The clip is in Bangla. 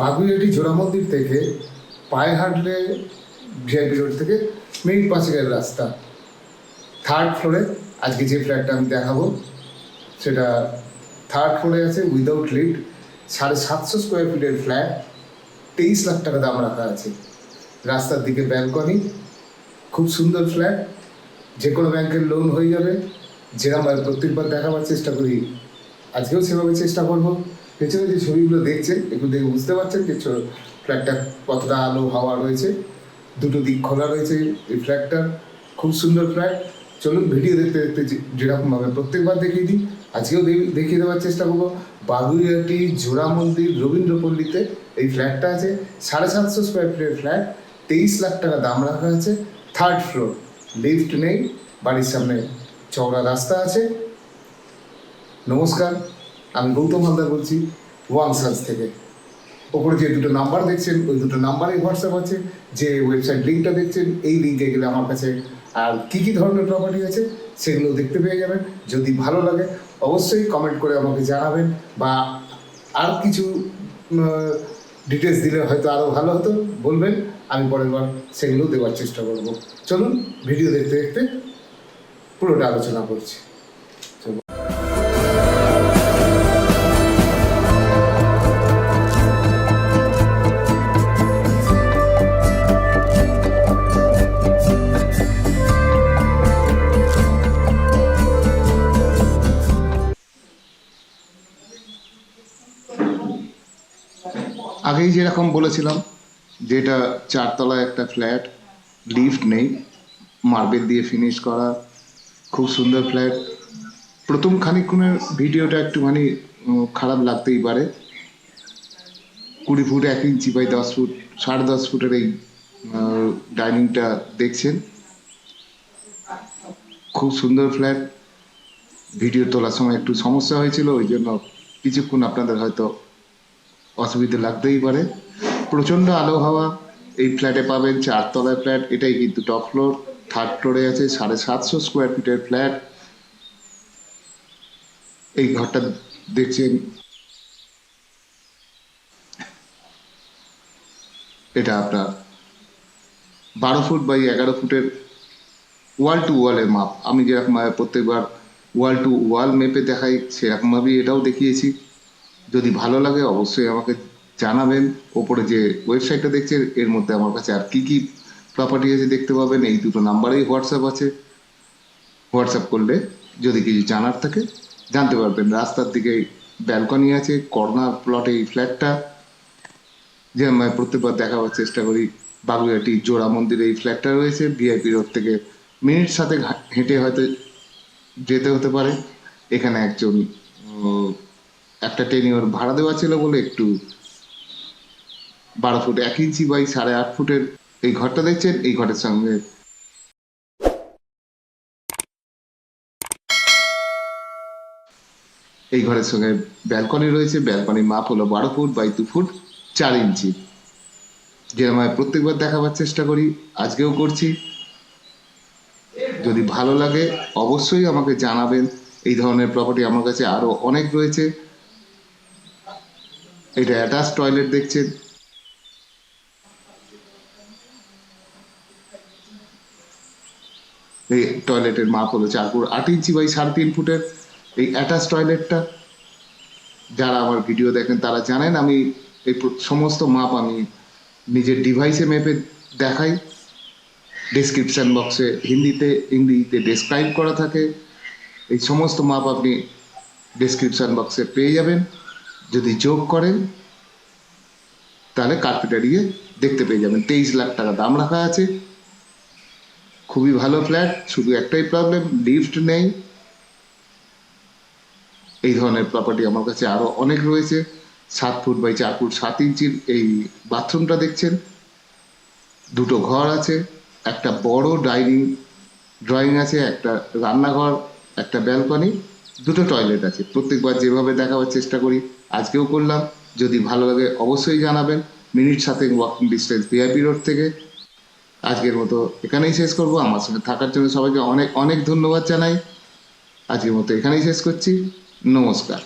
বাগুইআটি জোড়া মন্দির থেকে পায়ে হাঁটলে ভিআইপি রোড থেকে মিনিট 5-এর রাস্তা, থার্ড ফ্লোরে আজকে যে ফ্ল্যাটটা আমি দেখাবো সেটা থার্ড ফ্লোরে আছে, উইদাউট লিফট, 750 স্কোয়ার ফিটের ফ্ল্যাট, 23 লাখ টাকা দাম রাখা আছে। রাস্তার দিকে ব্যালকনি, খুব সুন্দর ফ্ল্যাট, যে কোনো ব্যাংকের লোন হয়ে যাবে। যেরকম প্রত্যেকবার দেখাবার চেষ্টা করি, আজকেও সেভাবে চেষ্টা করবো। পেছনে যে ছবিগুলো দেখছেন একটু দেখে বুঝতে পারছেন যে ফ্ল্যাটটা কতটা আলো হাওয়া রয়েছে, দুটো দিক খোলা রয়েছে এই ফ্ল্যাটটার। খুব সুন্দর ফ্ল্যাট। চলুন ভিডিও দেখতে দেখতে যেরকমভাবে প্রত্যেকবার দেখিয়ে দিই, আজকেও দেখিয়ে দেওয়ার চেষ্টা করবো। বাগুইআটি জোড়া মন্দির রবীন্দ্রপল্লীতে এই ফ্ল্যাটটা আছে, 750 স্কোয়ার ফিটের ফ্ল্যাট, 23 লাখ টাকা দাম রাখা আছে। থার্ড ফ্লোর, লিফট নেই, বাড়ির সামনে চওড়া রাস্তা আছে। নমস্কার, আমি গৌতম হালদার বলছি ওয়াংসাজ থেকে। ওপরে যে দুটো নাম্বার দেখছেন ওই দুটো নাম্বারে হোয়াটসঅ্যাপ আছে। যে ওয়েবসাইট লিঙ্কটা দেখছেন এই লিঙ্কে গেলে আমার কাছে আর কী কী ধরনের প্রপার্টি আছে সেগুলো দেখতে পেয়ে যাবেন। যদি ভালো লাগে অবশ্যই কমেন্ট করে আমাকে জানাবেন, বা আর কিছু ডিটেলস দিলে হয়তো আরও ভালো হতো বলবেন, আমি পরের বার সেগুলো দেওয়ার চেষ্টা করব। চলুন ভিডিও দেখতে দেখতে পুরোটা আলোচনা করছি। আগেই যেরকম বলেছিলাম যে এটা 4তলায় একটা ফ্ল্যাট, লিফট নেই, মার্বেল দিয়ে ফিনিশ করা, খুব সুন্দর ফ্ল্যাট। প্রথম খানিকক্ষণের ভিডিওটা একটুখানি খারাপ লাগতেই পারে। 20 ফুট 1 ইঞ্চি বাই 10 ফুট 10.5 ফুটের এই ডাইনিংটা দেখছেন, খুব সুন্দর ফ্ল্যাট। ভিডিও তোলার সময় একটু সমস্যা হয়েছিল, ওই জন্য কিছুক্ষণ আপনাদের হয়তো অসুবিধে লাগতেই পারে। প্রচণ্ড আলো হাওয়া এই ফ্ল্যাটে পাবেন। 4তলায় ফ্ল্যাট, এটাই কিন্তু টপ ফ্লোর। থার্ড ফ্লোরে আছে 750 স্কোয়ার ফিটের ফ্ল্যাট। এই ঘরটা দেখছেন, এটা আপনার 12 ফুট বাই 11 ফুটের ওয়াল টু ওয়ালের মাপ। আমি যেরকম প্রত্যেকবার ওয়াল টু ওয়াল মেপে দেখাই সেরকমভাবেই এটাও দেখিয়েছি। যদি ভালো লাগে অবশ্যই আমাকে জানাবেন। ওপরে যে ওয়েবসাইটটা দেখছেন এর মধ্যে আমার কাছে আর কী কী প্রপার্টি আছে দেখতে পাবেন। এই দুটো নাম্বারেই হোয়াটসঅ্যাপ আছে, হোয়াটসঅ্যাপ করলে যদি কিছু জানার থাকে জানতে পারবেন। রাস্তার দিকে ব্যালকনি আছে, কর্নার প্লটে এই ফ্ল্যাটটা। যে আমি প্রত্যেকবার দেখাবার চেষ্টা করি, বাগুইআটি জোড়া মন্দিরে এই ফ্ল্যাটটা রয়েছে। ভিআইপি রোড থেকে মিনিট 7 হেঁটে হয়তো যেতে হতে পারে। এখানে একজন একটা টেনিওর ভাড়া দেওয়া ছিল বলে একটু 12 ফুট 1 ইঞ্চি বাই 8.5 ফুটের এই ঘরটা দেখছেন। এই ঘরের সঙ্গে ব্যালকনি রয়েছে। ব্যালকনির মাপ হলো 12 ফুট বাই 2 ফুট 4 ইঞ্চি। যেরকম প্রত্যেকবার দেখাবার চেষ্টা করি, আজকেও করছি। যদি ভালো লাগে অবশ্যই আমাকে জানাবেন। এই ধরনের প্রপার্টি আমার কাছে আরও অনেক রয়েছে। এটা অ্যাটাচ টয়লেট দেখছেন, এই টয়লেটের মাপ হলো 4 ফুট 8 ইঞ্চি বাই 3.5 ফুটের এই অ্যাটাচ টয়লেটটা। যারা আমার ভিডিও দেখেন তারা জানেন আমি এই সমস্ত মাপ আমি নিজের ডিভাইসে মেপে দেখাই। ডেসক্রিপশন বক্সে হিন্দিতে ইংরেজিতে ডেসক্রাইব করা থাকে। এই সমস্ত মাপ আপনি ডেসক্রিপশন বক্সে পেয়ে যাবেন। যদি যোগ করেন তাহলে কার্পেটারিয়ে দেখতে পেয়ে যাবেন। 23 লাখ টাকা দাম রাখা আছে। খুবই ভালো ফ্ল্যাট, শুধু একটাই প্রবলেম, লিফট নেই। এই ধরনের প্রপার্টি আমার কাছে আরও অনেক রয়েছে। 7 ফুট বাই 4 ফুট 7 ইঞ্চির এই বাথরুমটা দেখছেন। দুটো ঘর আছে, একটা বড় ড্রয়িং আছে, একটা রান্নাঘর, একটা ব্যালকনি, দুটো টয়লেট আছে। প্রত্যেকবার যেভাবে দেখাবার চেষ্টা করি আজকেও করলাম। যদি ভালো লাগে অবশ্যই জানাবেন। Minute 7 walking distance VIP road থেকে। আজকের মতো এখানেই শেষ করব। আমার সঙ্গে থাকার জন্য সবাইকে অনেক অনেক ধন্যবাদ জানাই। আজকের মতো এখানেই শেষ করছি। নমস্কার।